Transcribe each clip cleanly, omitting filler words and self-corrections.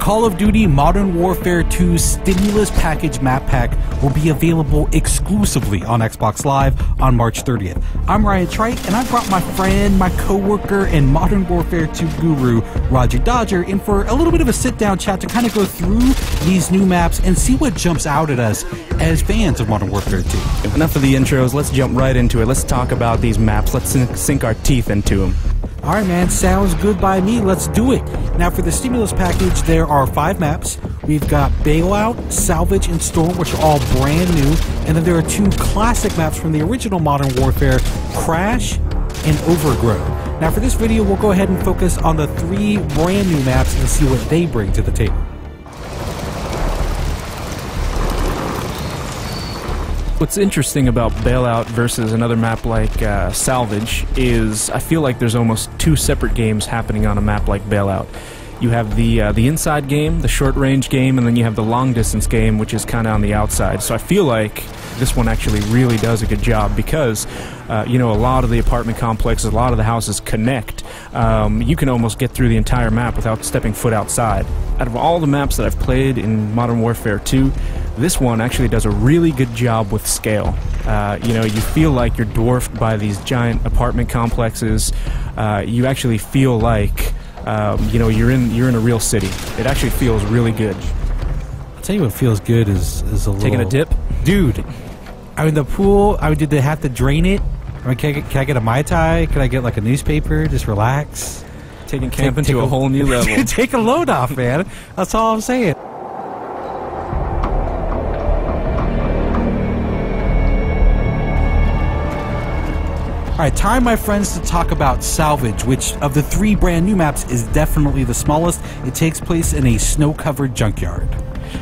Call of Duty Modern Warfare 2 Stimulus Package Map Pack will be available exclusively on Xbox Live on March 30th. I'm Ryan Trite, and I brought my friend, my co-worker, and Modern Warfare 2 guru, Roger Dodger, in for a little bit of a sit-down chat to kind of go through these new maps and see what jumps out at us as fans of Modern Warfare 2. Enough of the intros, let's jump right into it. Let's talk about these maps. Let's sink our teeth into them. Alright man, sounds good by me, let's do it. Now for the Stimulus Package, there are 5 maps. We've got Bailout, Salvage, and Storm, which are all brand new. And then there are 2 classic maps from the original Modern Warfare, Crash and Overgrown. Now for this video, we'll go ahead and focus on the 3 brand new maps and see what they bring to the table. What's interesting about Bailout versus another map like Salvage is I feel like there's almost 2 separate games happening on a map like Bailout. You have the inside game, the short-range game, and then you have the long-distance game, which is kind of on the outside. So I feel like this one actually really does a good job because, you know, a lot of the apartment complexes, a lot of the houses connect. You can almost get through the entire map without stepping foot outside. Out of all the maps that I've played in Modern Warfare 2, this one actually does a really good job with scale. You know, you feel like you're dwarfed by these giant apartment complexes. You actually feel like, you know, you're in a real city. It actually feels really good. I'll tell you what feels good is a little... Taking a dip? Dude, I mean, the pool, I mean, did they have to drain it? I mean, can I get a Mai Tai? Can I get like a newspaper? Just relax? Taking camping to a whole new level. Take a load off, man. That's all I'm saying. Alright, time, my friends, to talk about Salvage, which of the 3 brand new maps is definitely the smallest. It takes place in a snow-covered junkyard.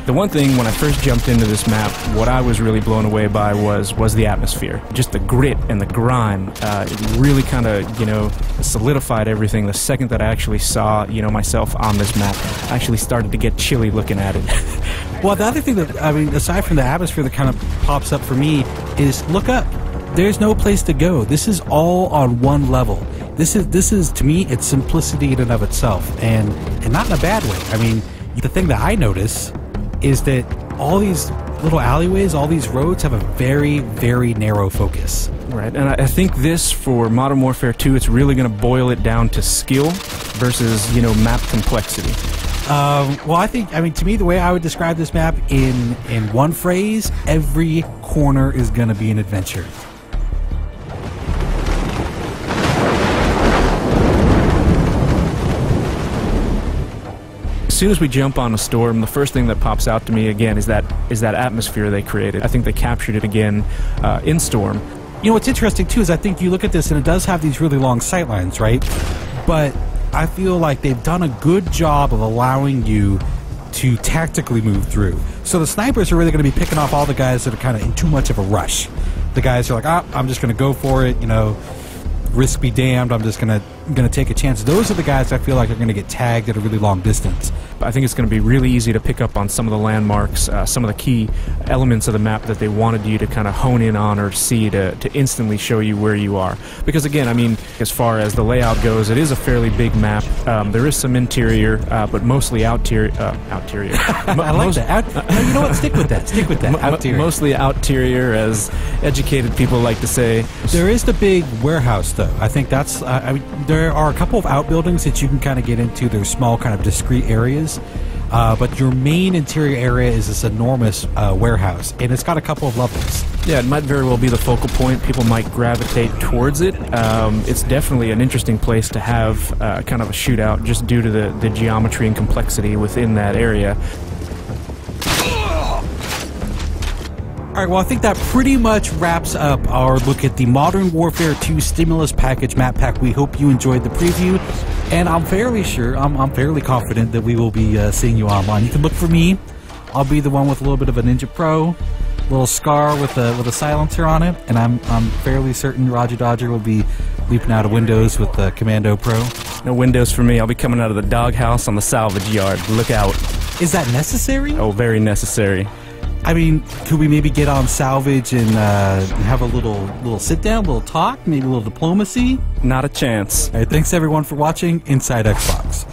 The one thing when I first jumped into this map, what I was really blown away by was the atmosphere. Just the grit and the grime. It really kind of, you know, solidified everything. The second that I actually saw, you know, myself on this map, I actually started to get chilly looking at it. Well, the other thing that, I mean, aside from the atmosphere that kind of pops up for me is look up. There's no place to go. This is all on one level. This is to me, it's simplicity in and of itself, and not in a bad way. I mean, the thing that I notice is that all these little alleyways, all these roads have a very, very narrow focus. Right, and I think this, for Modern Warfare 2, it's really going to boil it down to skill versus, you know, map complexity. Well, I mean, to me, the way I would describe this map in one phrase, every corner is going to be an adventure. As soon as we jump on a storm, the first thing that pops out to me again is that atmosphere they created. I think they captured it again in Storm. You know what's interesting too is I think you look at this and it does have these really long sightlines, right? But I feel like they've done a good job of allowing you to tactically move through. So the snipers are really going to be picking off all the guys that are kind of in too much of a rush. The guys are like, I'm just going to go for it, you know, risk be damned, I'm just gonna take a chance. Those are the guys I feel like are going to get tagged at a really long distance. I think it's going to be really easy to pick up on some of the landmarks, some of the key elements of the map that they wanted you to kind of hone in on or see to instantly show you where you are. Because again, I mean, as far as the layout goes, it is a fairly big map. There is some interior, but mostly outerior. I like that. No, you know what? Stick with that. Stick with that. Outerior. Mostly outerior, as educated people like to say. There is the big warehouse, though. I think that's. I mean, there are a couple of outbuildings that you can kind of get into. They're small, kind of discrete areas. But your main interior area is this enormous warehouse, and it's got a couple of levels. Yeah, it might very well be the focal point. People might gravitate towards it. It's definitely an interesting place to have kind of a shootout, just due to the geometry and complexity within that area. Alright, well, I think that pretty much wraps up our look at the Modern Warfare 2 Stimulus Package Map Pack. We hope you enjoyed the preview, and I'm fairly sure, I'm fairly confident that we will be seeing you online. You can look for me. I'll be the one with a little bit of a Ninja Pro, little scar with a silencer on it, and I'm fairly certain Roger Dodger will be leaping out of windows with the Commando Pro. No windows for me. I'll be coming out of the doghouse on the salvage yard. Look out. Is that necessary? Oh, very necessary. I mean, could we maybe get on Salvage and have a little sit-down, a little talk, maybe a little diplomacy? Not a chance. All right, thanks everyone for watching Inside Xbox.